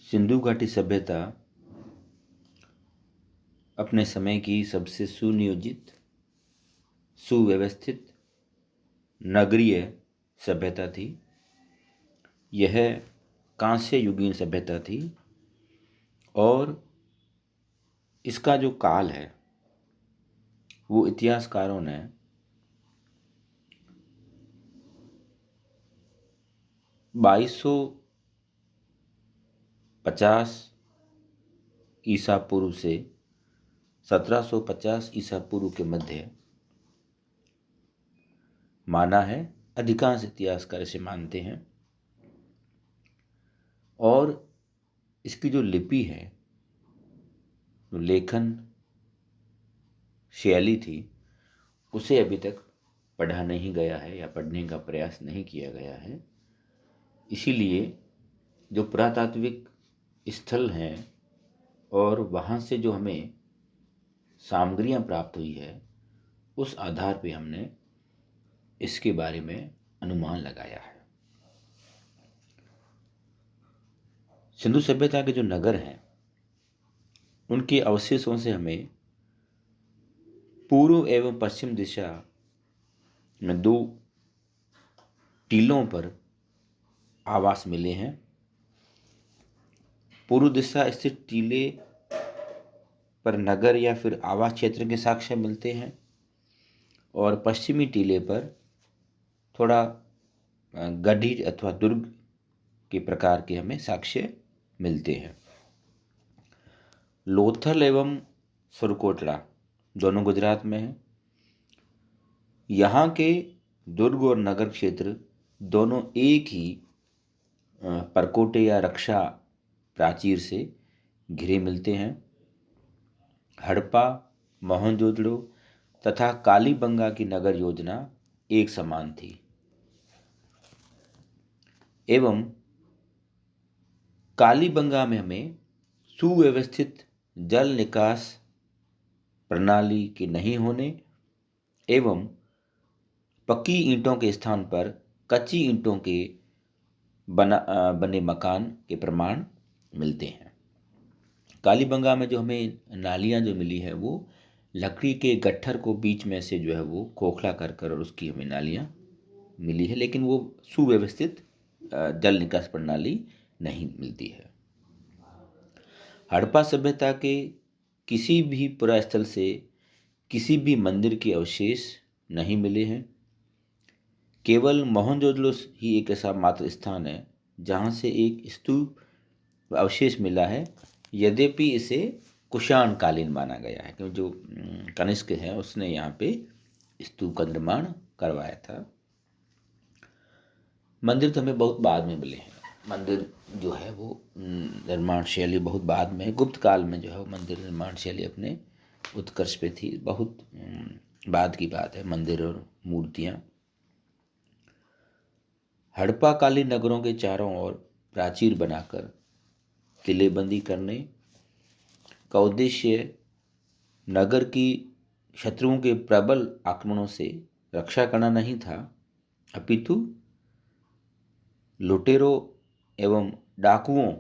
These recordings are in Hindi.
सिंधु घाटी सभ्यता अपने समय की सबसे सुनियोजित, सुव्यवस्थित नगरीय सभ्यता थी। यह कांस्य युगीन सभ्यता थी और इसका जो काल है वो इतिहासकारों ने 2250 ईसा पूर्व से 1750 ईसा पूर्व के मध्य माना है। अधिकांश इतिहासकार इसे मानते हैं और इसकी जो लिपि है, जो लेखन शैली थी, उसे अभी तक पढ़ा नहीं गया है या पढ़ने का प्रयास नहीं किया गया है। इसीलिए जो पुरातात्विक स्थल हैं और वहाँ से जो हमें सामग्रियाँ प्राप्त हुई है, उस आधार पे हमने इसके बारे में अनुमान लगाया है। सिंधु सभ्यता के जो नगर हैं उनके अवशेषों से हमें पूर्व एवं पश्चिम दिशा में 2 टीलों पर आवास मिले हैं। पूर्व दिशा स्थित टीले पर नगर या फिर आवास क्षेत्र के साक्ष्य मिलते हैं और पश्चिमी टीले पर थोड़ा गढ़ी अथवा दुर्ग के प्रकार के हमें साक्ष्य मिलते हैं। लोथल एवं सुरकोटला दोनों गुजरात में हैं। यहाँ के दुर्ग और नगर क्षेत्र दोनों एक ही परकोटे या रक्षा प्राचीर से घिरे मिलते हैं। हड़प्पा, मोहनजोदड़ो तथा कालीबंगा की नगर योजना एक समान थी एवं कालीबंगा में हमें सुव्यवस्थित जल निकास प्रणाली के नहीं होने एवं पक्की ईंटों के स्थान पर कच्ची ईंटों के बने मकान के प्रमाण मिलते हैं। कालीबंगा में जो हमें नालियाँ जो मिली है वो लकड़ी के गट्ठर को बीच में से जो है वो खोखला कर कर और उसकी हमें नालियाँ मिली है, लेकिन वो सुव्यवस्थित जल निकास प्रणाली नहीं मिलती है। हड़प्पा सभ्यता के किसी भी पुरास्थल से किसी भी मंदिर के अवशेष नहीं मिले हैं। केवल मोहनजोदड़ो ही एक ऐसा मात्र स्थान है जहाँ से एक स्तूप अवशेष मिला है, यद्यपि इसे कुषाण कालीन माना गया है, क्योंकि जो कनिष्क है उसने यहाँ पे स्तूप का निर्माण करवाया था। मंदिर तो हमें बहुत बाद में मिले हैं। मंदिर जो है वो निर्माण शैली बहुत बाद में, गुप्त काल में जो है वो मंदिर निर्माण शैली अपने उत्कर्ष पे थी। बहुत बाद की बात है मंदिर और मूर्तियाँ। हड़प्पा कालीन नगरों के चारों ओर प्राचीर बनाकर किलेबंदी करने का उद्देश्य नगर की शत्रुओं के प्रबल आक्रमणों से रक्षा करना नहीं था, अपितु लुटेरों एवं डाकुओं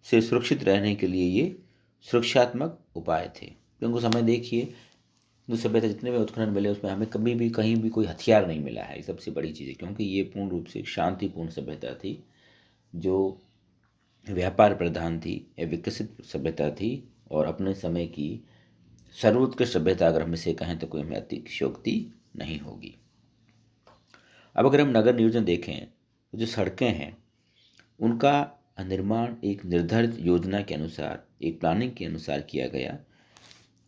से सुरक्षित रहने के लिए ये सुरक्षात्मक उपाय थे। क्योंकि समय देखिए, हिंदू सभ्यता जितने भी उत्खनन मिले उसमें हमें कभी भी कहीं भी कोई हथियार नहीं मिला है। ये सबसे बड़ी चीज़ है, क्योंकि ये पूर्ण रूप से शांतिपूर्ण सभ्यता थी, जो व्यापार प्रधान थी, या विकसित सभ्यता थी और अपने समय की सर्वोत्कृष्ट सभ्यता अगर हम इसे कहें तो कोई हमें अतिशयोक्ति नहीं होगी। अब अगर हम नगर नियोजन देखें तो जो सड़कें हैं उनका निर्माण एक निर्धारित योजना के अनुसार, एक प्लानिंग के अनुसार किया गया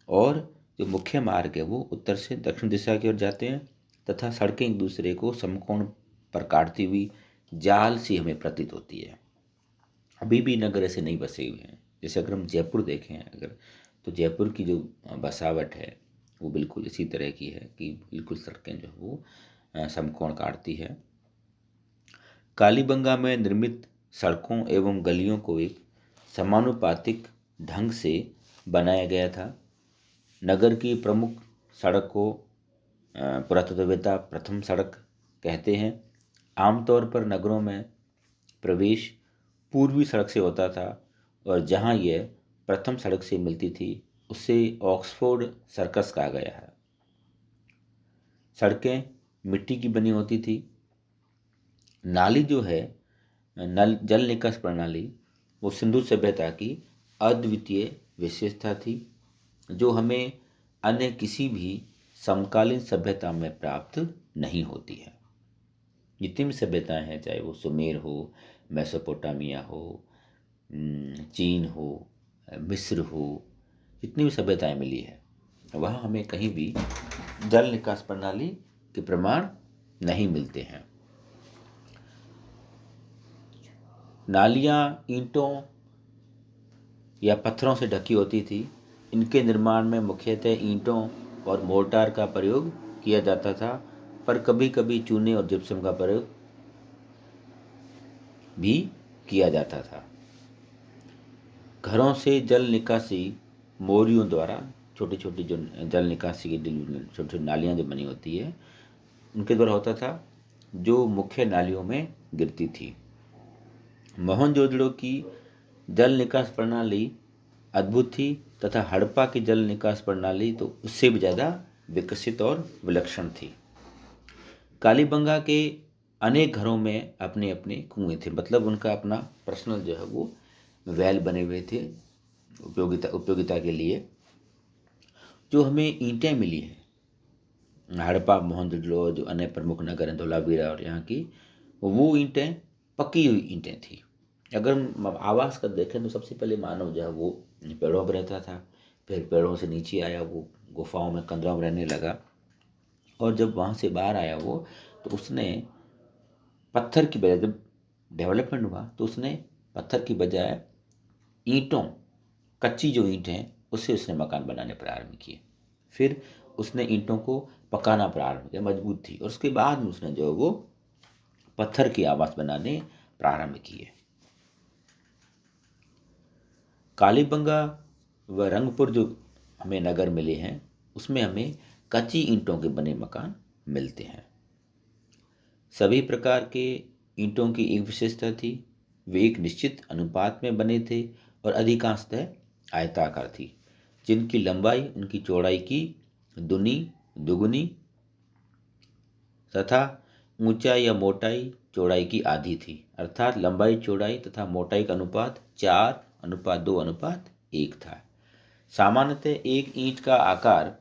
और जो मुख्य मार्ग है वो उत्तर से दक्षिण दिशा की ओर जाते हैं तथा सड़कें एक दूसरे को समकोण पर काटती हुई जाल सी हमें प्रतीत होती है। अभी भी नगर ऐसे नहीं बसे हुए हैं। जैसे अगर हम जयपुर देखें अगर, तो जयपुर की जो बसावट है वो बिल्कुल इसी तरह की है कि बिल्कुल सड़कें जो है वो समकोण काटती है। कालीबंगा में निर्मित सड़कों एवं गलियों को एक समानुपातिक ढंग से बनाया गया था। नगर की प्रमुख सड़क को पुरातत्ववेत्ता प्रथम सड़क कहते हैं। आमतौर पर नगरों में प्रवेश पूर्वी सड़क से होता था और जहाँ यह प्रथम सड़क से मिलती थी उसे ऑक्सफोर्ड सर्कस कहा गया है। सड़कें मिट्टी की बनी होती थी। नाली जो है, जल निकास प्रणाली, वो सिंधु सभ्यता की अद्वितीय विशेषता थी जो हमें अन्य किसी भी समकालीन सभ्यता में प्राप्त नहीं होती है। जितनी भी सभ्यताएं हैं, चाहे वो सुमेर हो, मेसोपोटामिया हो, चीन हो, मिस्र हो, जितनी भी सभ्यताएं मिली है वहाँ हमें कहीं भी जल निकास प्रणाली के प्रमाण नहीं मिलते हैं। नालियाँ ईंटों या पत्थरों से ढकी होती थी। इनके निर्माण में मुख्यतः ईंटों और मोर्टार का प्रयोग किया जाता था, पर कभी कभी चूने और जिप्सम का प्रयोग भी किया जाता था। घरों से जल निकासी मोरियों द्वारा, छोटी छोटी जो जल निकासी की छोटी छोटी नालियाँ जो बनी होती है उनके द्वारा होता था, जो मुख्य नालियों में गिरती थी। मोहनजोदड़ो की जल निकास प्रणाली अद्भुत थी तथा हड़प्पा की जल निकास प्रणाली तो उससे भी ज़्यादा विकसित और विलक्षण थी। कालीबंगा के अनेक घरों में अपने अपने कुएं थे, मतलब उनका अपना पर्सनल जो है वो वेल बने हुए थे उपयोगिता के लिए। जो हमें ईंटें मिली हैं हड़प्पा, मोहनजोदड़ो, जो अन्य प्रमुख नगर हैं धोलावीरा और यहाँ की, वो ईंटें पकी हुई ईंटें थी। अगर हम आवास का देखें तो सबसे पहले मानव जो है वो पेड़ों पर रहता था, फिर पेड़ों से नीचे आया, वो गुफाओं में कंदरों में रहने लगा, और जब वहाँ से बाहर आया वो, तो उसने पत्थर की बजाय, जब डेवलपमेंट हुआ तो उसने पत्थर की बजाय ईंटों, कच्ची जो ईंट हैं उससे उसने मकान बनाने प्रारंभ किए। फिर उसने ईंटों को पकाना प्रारंभ किया, मजबूत थी, और उसके बाद में उसने जो वो पत्थर की आवास बनाने प्रारंभ किए। कालीबंगा व रंगपुर जो हमें नगर मिले हैं उसमें हमें कच्ची ईंटों के बने मकान मिलते हैं। सभी प्रकार के ईंटों की एक विशेषता थी, वे एक निश्चित अनुपात में बने थे और अधिकांशतः आयताकार थी, जिनकी लंबाई उनकी चौड़ाई की दुगुनी तथा ऊंचाई या मोटाई चौड़ाई की आधी थी। अर्थात लंबाई, चौड़ाई तथा मोटाई का अनुपात 4:2:1 था। सामान्यतः एक ईंट का आकार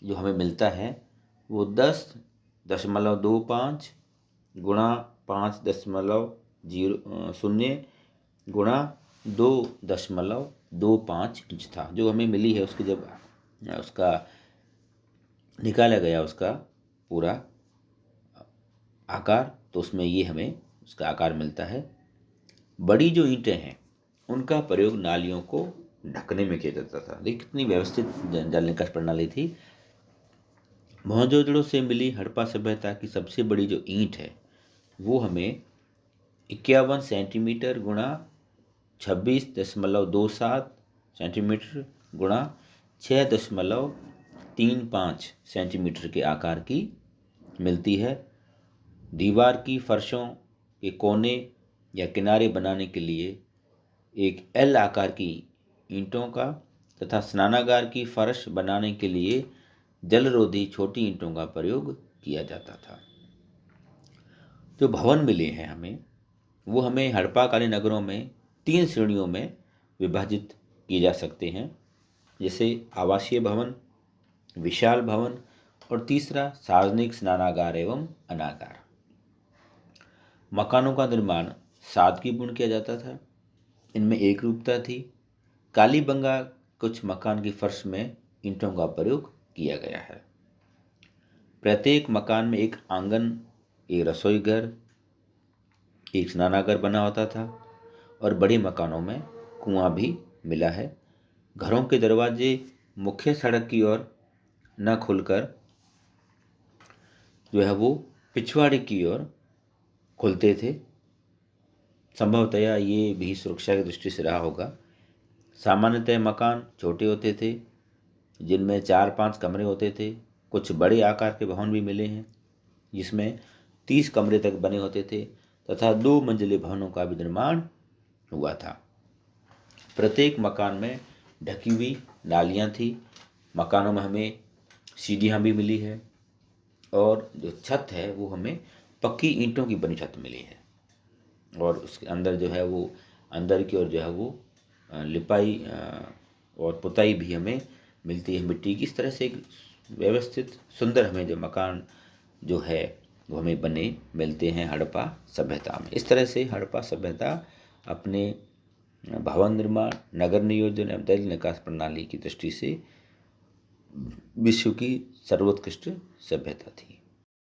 जो हमें मिलता है वो 10.25 गुणा 5.0 गुणा 2.25 इंच था। जो हमें मिली है उसकी जब उसका निकाला गया उसका पूरा आकार, तो उसमें ये हमें उसका आकार मिलता है। बड़ी जो ईंटें हैं उनका प्रयोग नालियों को ढकने में किया जाता था। देखिए कितनी व्यवस्थित जल निकास प्रणाली थी। मोहनजोदड़ो से मिली हड़प्पा सभ्यता की सबसे बड़ी जो ईंट है वो हमें 51 सेंटीमीटर गुणा 26.27 सेंटीमीटर गुणा 6.35 सेंटीमीटर के आकार की मिलती है। दीवार की फर्शों के कोने या किनारे बनाने के लिए एक एल आकार की ईंटों का तथा स्नानागार की फर्श बनाने के लिए जलरोधी छोटी ईंटों का प्रयोग किया जाता था। जो भवन मिले हैं हमें, वो हमें हड़प्पाकालीन नगरों में 3 श्रेणियों में विभाजित किए जा सकते हैं, जैसे आवासीय भवन, विशाल भवन और तीसरा सार्वजनिक स्नानागार एवं अनागार। मकानों का निर्माण सादगीपूर्ण किया जाता था, इनमें एक रूपता थी। कालीबंगा कुछ मकान की फर्श में ईंटों का प्रयोग किया गया है। प्रत्येक मकान में एक आंगन, एक रसोई घर, एक स्नानागार बना होता था और बड़े मकानों में कुआं भी मिला है। घरों के दरवाजे मुख्य सड़क की ओर न खुलकर जो है वो पिछवाड़े की ओर खुलते थे। संभवतया ये भी सुरक्षा की दृष्टि से रहा होगा। सामान्यतः मकान छोटे होते थे, जिनमें 4-5 कमरे होते थे। कुछ बड़े आकार के भवन भी मिले हैं जिसमें 30 कमरे तक बने होते थे तथा 2 मंजिले भवनों का भी निर्माण हुआ था। प्रत्येक मकान में ढकी हुई नालियाँ थी। मकानों में हमें सीढ़ियाँ भी मिली है और जो छत है वो हमें पक्की ईंटों की बनी छत मिली है। और उसके अंदर जो है वो अंदर की ओर जो है वो लिपाई और पुताई भी हमें मिलती है मिट्टी की। इस तरह से एक व्यवस्थित सुंदर हमें जो मकान जो है वो हमें बने मिलते हैं हड़प्पा सभ्यता में। इस तरह से हड़प्पा सभ्यता अपने भवन निर्माण, नगर नियोजन एवं दैनिक निकास प्रणाली की दृष्टि से विश्व की सर्वोत्कृष्ट सभ्यता थी।